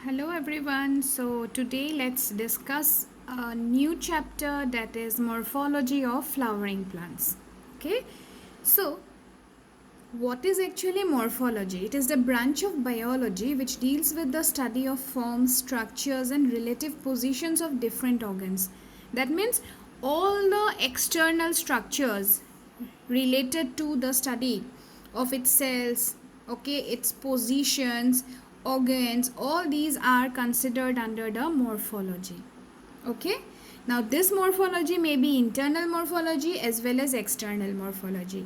Hello everyone. So today let's discuss a new chapter that is morphology of flowering plants. Okay? So what is actually morphology? It is the branch of biology which deals with the study of forms, structures and relative positions of different organs. That means all the external structures related to the study of its cells, okay, its positions, organs, all these are considered under the morphology. Okay, now this morphology may be internal morphology as well as external morphology.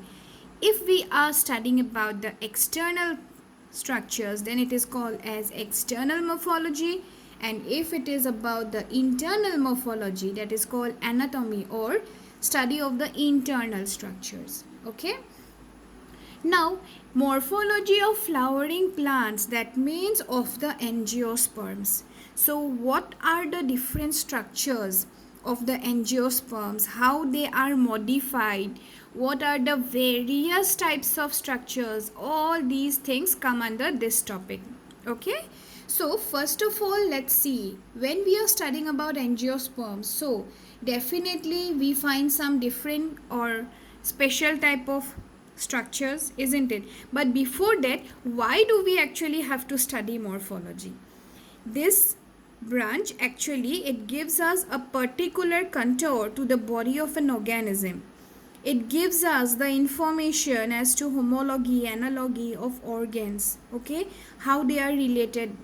If we are studying about the external structures, then it is called as external morphology, and if it is about the internal morphology, that is called anatomy or study of the internal structures. Okay, now morphology of flowering plants, that means of the angiosperms. So what are the different structures of the angiosperms, how they are modified, what are the various types of structures, all these things come under this topic. Okay, so first of all, let's see, when we are studying about angiosperms, so definitely we find some different or special type of structures, isn't it? But before that, why do we actually have to study morphology? This branch actually, it gives us a particular contour to the body of an organism. It gives us the information as to homology, analogy of organs, okay, how they are related,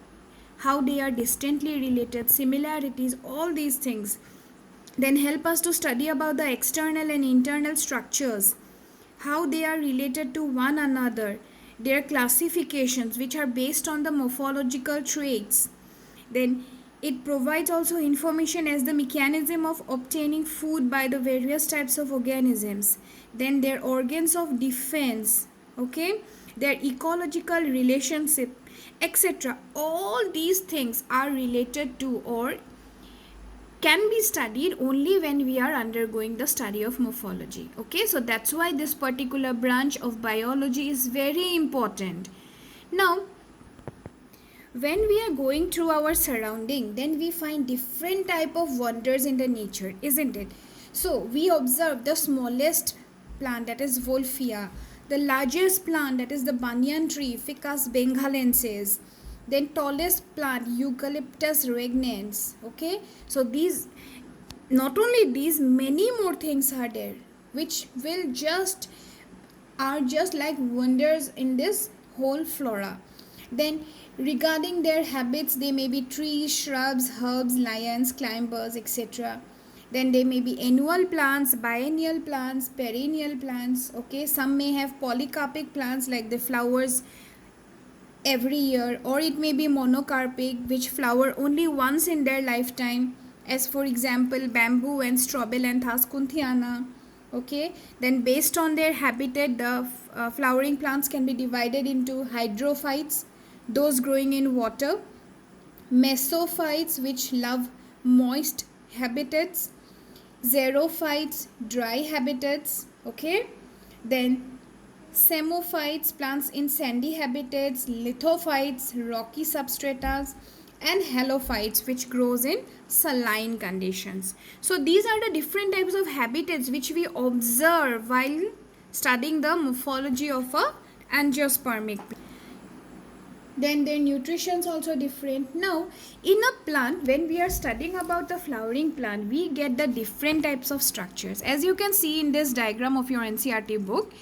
how they are distantly related, similarities, all these things. Then help us to study about the external and internal structures, how they are related to one another, their classifications which are based on the morphological traits. Then it provides also information as the mechanism of obtaining food by the various types of organisms, then their organs of defense, okay, their ecological relationship, etc. All these things are related to or can be studied only when we are undergoing the study of morphology. Okay, so that's why this particular branch of biology is very important. Now, when we are going through our surrounding, then we find different type of wonders in the nature, isn't it? So we observe the smallest plant, that is Wolffia, the largest plant, that is the banyan tree, Ficus bengalensis, then tallest plant, Eucalyptus regnans. Okay, so these, not only these, many more things are there which will just are just like wonders in this whole flora. Then regarding their habits, they may be trees, shrubs, herbs, lions, climbers, etc. Then they may be annual plants, biennial plants, perennial plants. Okay, some may have polycarpic plants like the flowers every year, or it may be monocarpic which flower only once in their lifetime, as for example bamboo and Strobilantha kunthiana. Okay, then based on their habitat, the flowering plants can be divided into hydrophytes, those growing in water, mesophytes which love moist habitats, xerophytes dry habitats. Okay, then psammophytes plants in sandy habitats, lithophytes rocky substratas, and halophytes which grows in saline conditions. So these are the different types of habitats which we observe while studying the morphology of a angiospermic plant. Then their nutrition is also different. Now in a plant, when we are studying about the flowering plant, we get the different types of structures. As you can see in this diagram of your NCERT book,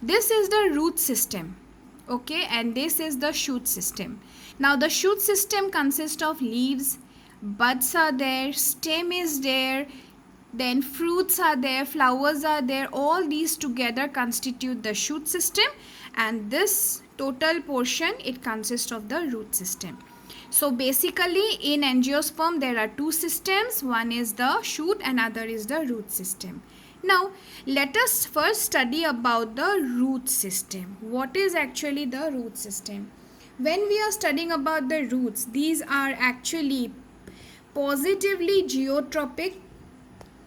this is the root system, okay, and this is the shoot system. Now the shoot system consists of leaves, buds are there, stem is there, then fruits are there, flowers are there, all these together constitute the shoot system, and this total portion, it consists of the root system. So basically in angiosperm there are two systems, one is the shoot, another is the root system. Now let us first study about the root system. What is actually the root system? When we are studying about the roots, these are actually positively geotropic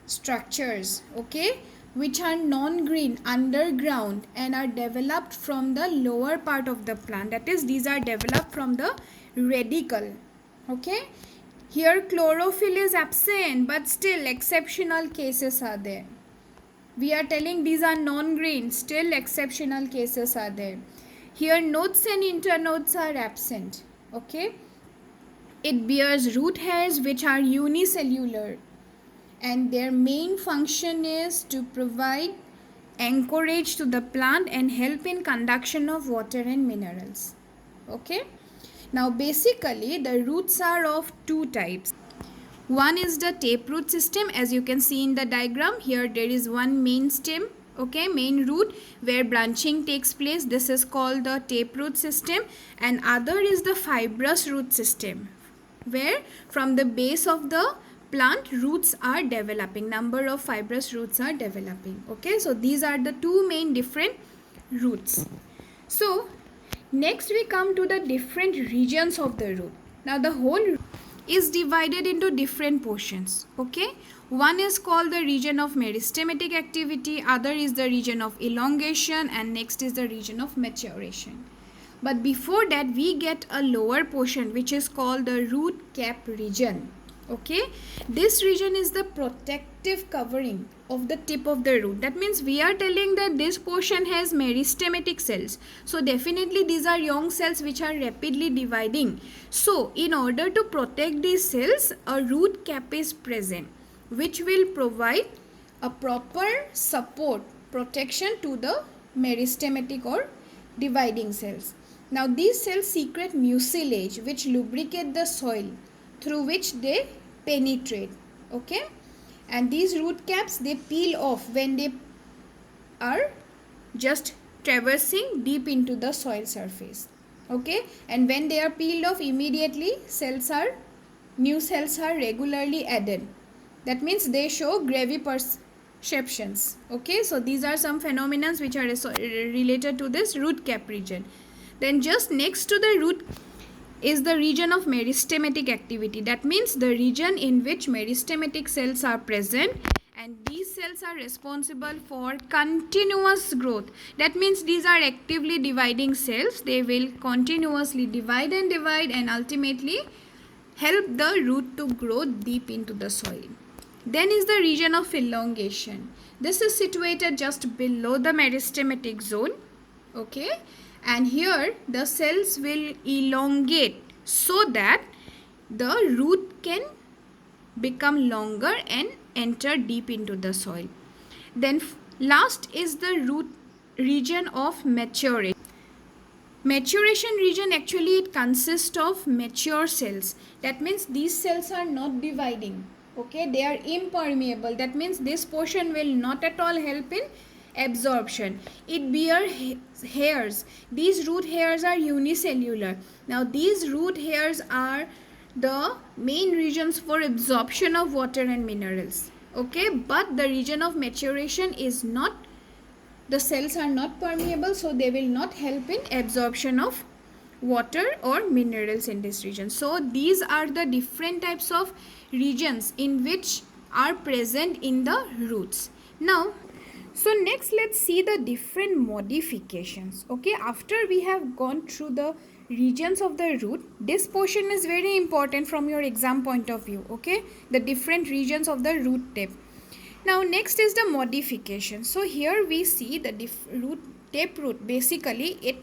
structures, okay, which are non-green underground and are developed from the lower part of the plant, that is these are developed from the radicle. Okay, here chlorophyll is absent, but still exceptional cases are there. We are telling these are non-green, still exceptional cases are there. Here nodes and internodes are absent. Okay, it bears root hairs which are unicellular, and their main function is to provide anchorage to the plant and help in conduction of water and minerals. Okay, now basically the roots are of two types. One is the taproot system, as you can see in the diagram. Here there is one main stem, okay, main root where branching takes place. This is called the taproot system. And other is the fibrous root system, where from the base of the plant roots are developing, number of fibrous roots are developing. Okay, so these are the two main different roots. So next we come to the different regions of the root. Now the whole is divided into different portions. Okay, one is called the region of meristematic activity, other is the region of elongation, and next is the region of maturation. But before that we get a lower portion which is called the root cap region. Okay, this region is the protective covering of the tip of the root. That means we are telling that this portion has meristematic cells, so definitely these are young cells which are rapidly dividing. So in order to protect these cells, a root cap is present which will provide a proper support protection to the meristematic or dividing cells. Now these cells secrete mucilage which lubricate the soil through which they penetrate. Okay, and these root caps, they peel off when they are just traversing deep into the soil surface. Okay, and when they are peeled off, immediately new cells are regularly added. That means they show graviperceptions. Okay, so these are some phenomena which are related to this root cap region. Then just next to the root is the region of meristematic activity. That means the region in which meristematic cells are present, and these cells are responsible for continuous growth. That means these are actively dividing cells. They will continuously divide and ultimately help the root to grow deep into the soil. Then is the region of elongation. This is situated just below the meristematic zone. Okay, and here the cells will elongate so that the root can become longer and enter deep into the soil. Then last is the root region of maturation. Maturation region, actually it consists of mature cells. That means these cells are not dividing. Okay, they are impermeable. That means this portion will not at all help in absorption. It bears hairs. These root hairs are unicellular. Now these root hairs are the main regions for absorption of water and minerals. Okay, but the region of maturation is not, the cells are not permeable, so they will not help in absorption of water or minerals in this region. So these are the different types of regions in which are present in the roots. Now, so next let's see the different modifications. Okay, after we have gone through the regions of the root, this portion is very important from your exam point of view. Okay, the different regions of the root tip. Now next is the modification. So here we see the taproot. Basically it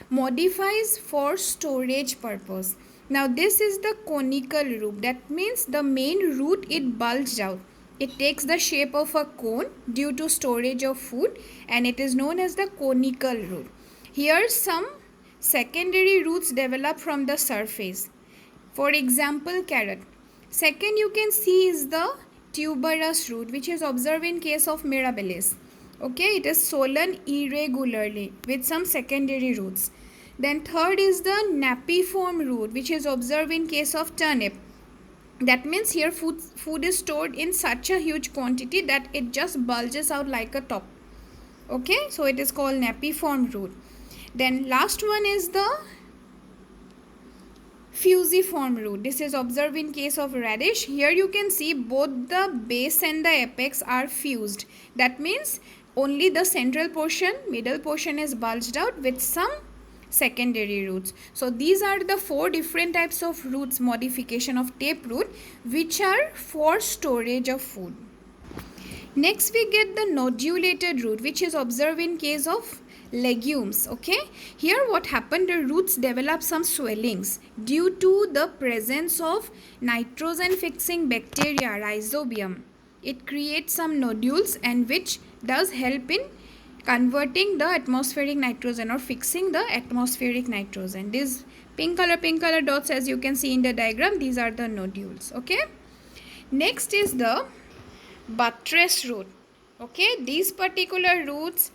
modifies for storage purpose. Now this is the conical root. That means the main root, it bulged out. It takes the shape of a cone due to storage of food, and it is known as the conical root. Here some secondary roots develop from the surface. For example, carrot. Second you can see is the tuberous root, which is observed in case of mirabilis. Okay, it is swollen irregularly with some secondary roots. Then third is the napiform root, which is observed in case of turnip. That means here food is stored in such a huge quantity that it just bulges out like a top. Okay, so it is called napiform root. Then last one is the fusiform root. This is observed in case of radish. Here you can see both the base and the apex are fused. That means only the central portion, middle portion is bulged out with some secondary roots. So these are the 4 different types of roots modification of taproot which are for storage of food. Next we get the nodulated root which is observed in case of legumes. Okay, here what happened, the roots develop some swellings due to the presence of nitrogen fixing bacteria rhizobium. It creates some nodules and which does help in converting the atmospheric nitrogen or fixing the atmospheric nitrogen. These pink color dots, as you can see in the diagram, these are the nodules. Okay, next is the buttress root. Okay, these particular roots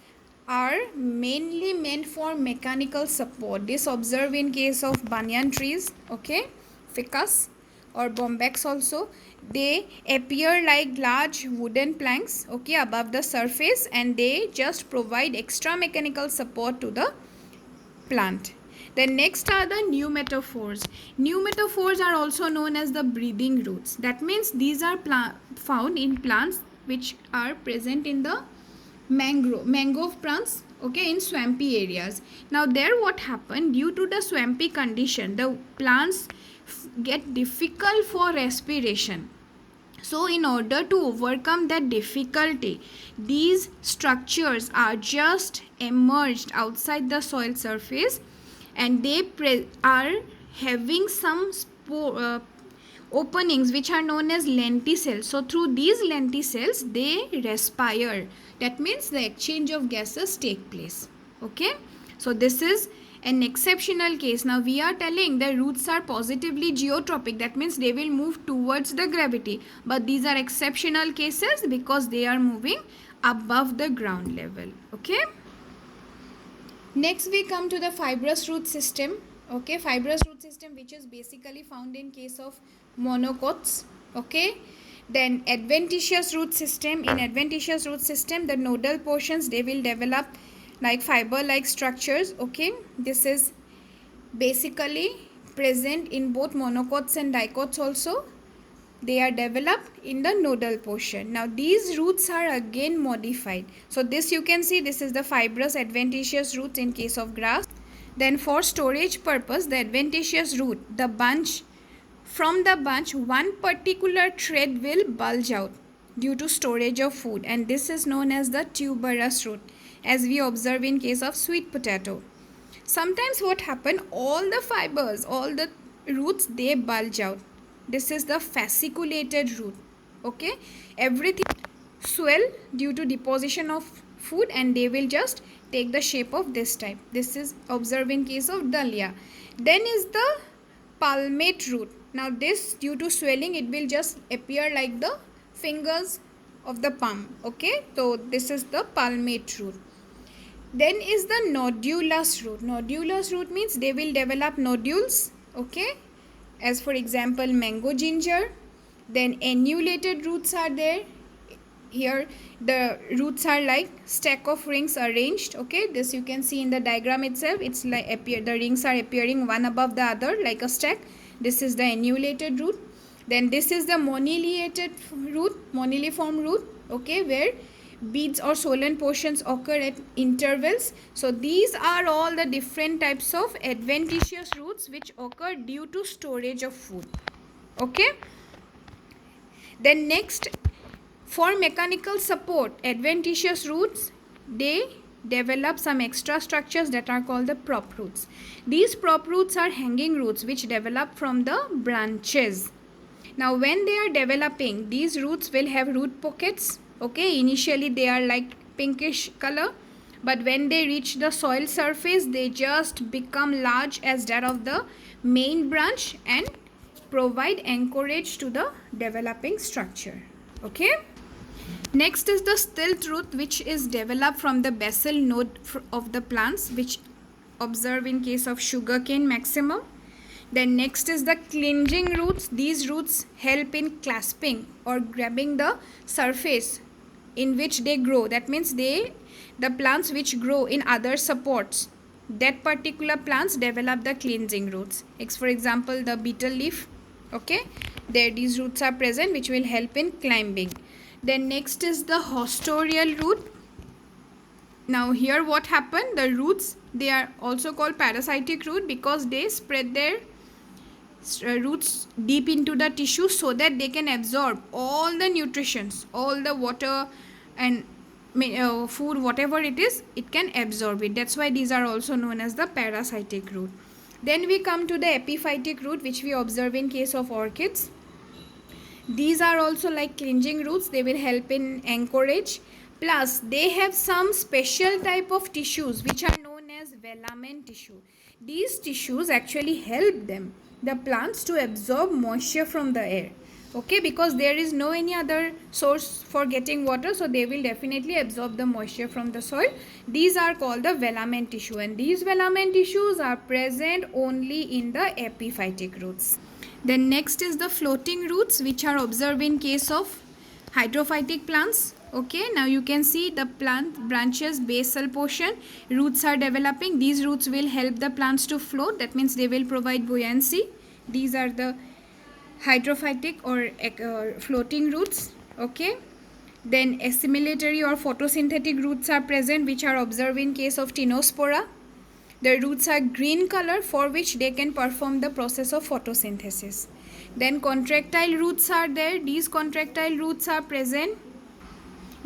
are mainly meant for mechanical support. This observed in case of banyan trees, okay, ficus or bombax also. They appear like large wooden planks, okay, above the surface, and they just provide extra mechanical support to the plant. Then next are the pneumatophores. Pneumatophores are also known as the breathing roots. That means these are found in plants which are present in the mangrove plants, okay, in swampy areas. Now there what happened, due to the swampy condition, the plants get difficult for respiration. So in order to overcome that difficulty, these structures are just emerged outside the soil surface, and they are having some openings which are known as lenticels. So through these lenticels they respire. That means the exchange of gases take place. Okay, so this is an exceptional case. Now we are telling the roots are positively geotropic, that means they will move towards the gravity, but these are exceptional cases because they are moving above the ground level. Okay, next we come to the fibrous root system. Okay, fibrous root system which is basically found in case of monocots. Okay, then adventitious root system. In adventitious root system, the nodal portions, they will develop like fiber like structures. Okay, this is basically present in both monocots and dicots also. They are developed in the nodal portion. Now these roots are again modified. So this you can see, this is the fibrous adventitious roots in case of grass. Then for storage purpose, the adventitious root, the bunch, from the bunch one particular thread will bulge out due to storage of food, and this is known as the tuberous root, as we observe in case of sweet potato. Sometimes what happen, all the fibers, all the roots, they bulge out. This is the fasciculated root. Okay, everything swell due to deposition of food and they will just take the shape of this type. This is observed in case of dahlia. Then is the palmate root. Now this, due to swelling, it will just appear like the fingers of the palm. Okay, so this is the palmate root. Then is the nodulous root. Nodulous root means they will develop nodules. Okay, as for example mango ginger. Then annulated roots are there. Here the roots are like stack of rings arranged. Okay, this you can see in the diagram itself. It's like the rings are appearing one above the other like a stack. This is the annulated root. Then this is the moniliated root, moniliform root. Okay, where beads or swollen portions occur at intervals. So these are all the different types of adventitious roots which occur due to storage of food. Okay, then next, for mechanical support, adventitious roots, they develop some extra structures that are called the prop roots. These prop roots are hanging roots which develop from the branches. Now when they are developing, these roots will have root pockets. Okay, initially they are like pinkish color, but when they reach the soil surface, they just become large as that of the main branch and provide anchorage to the developing structure. Okay, next is the stilt root which is developed from the basal node of the plants, which observe in case of sugarcane maximum. Then next is the clinging roots. These roots help in clasping or grabbing the surface in which they grow. That means the plants which grow in other supports, that particular plants develop the clinging roots. For example, the betel leaf. Okay, there these roots are present which will help in climbing. Then next is the hostorial root. Now here what happened, the roots They are also called parasitic root because they spread their roots deep into the tissue so that they can absorb all the nutritions, all the water and food, whatever it is, it can absorb it. That's why these are also known as the parasitic root. Then we come to the epiphytic root, which we observe in case of orchids. These are also like clinging roots. They will help in anchorage. Plus, they have some special type of tissues which are known as velamen tissue. These tissues actually help the plants, to absorb moisture from the air. Okay, because there is no any other source for getting water, so they will definitely absorb the moisture from the soil. These are called the velamen tissue, and these velamen tissues are present only in the epiphytic roots. Then next is the floating roots, which are observed in case of hydrophytic plants. Okay, now you can see the plant branches, basal portion, roots are developing. These roots will help the plants to float. That means they will provide buoyancy. These are the hydrophytic or floating roots. Okay, then assimilatory or photosynthetic roots are present, which are observed in case of Tinospora. The roots are green color, for which they can perform the process of photosynthesis. Then contractile roots are there. These contractile roots are present.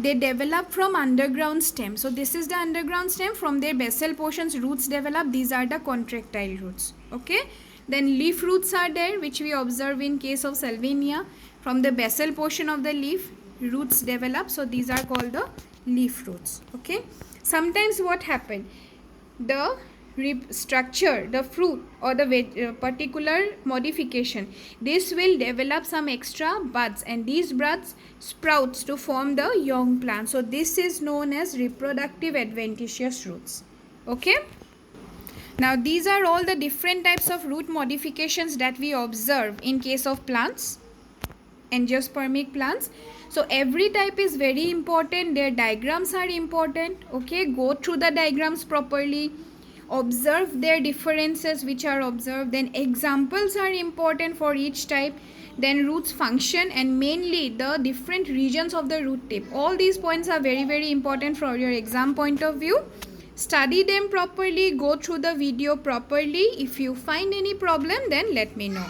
They develop from underground stem. So this is the underground stem. From their basal portions, roots develop. These are the contractile roots. Okay. Then leaf roots are there, which we observe in case of Salvinia. From the basal portion of the leaf, roots develop. So these are called the leaf roots. Okay. Sometimes what happen? The structure, the fruit or the particular modification, this will develop some extra buds, and these buds sprouts to form the young plant. So this is known as reproductive adventitious roots. Okay. Now these are all the different types of root modifications that we observe in case of plants, angiospermic plants. So every type is very important. Their diagrams are important. Okay, go through the diagrams properly, observe their differences which are observed. Then examples are important for each type. Then roots function, and mainly the different regions of the root tip. All these points are very, very important from your exam point of view. Study them properly, go through the video properly. If you find any problem, then let me know.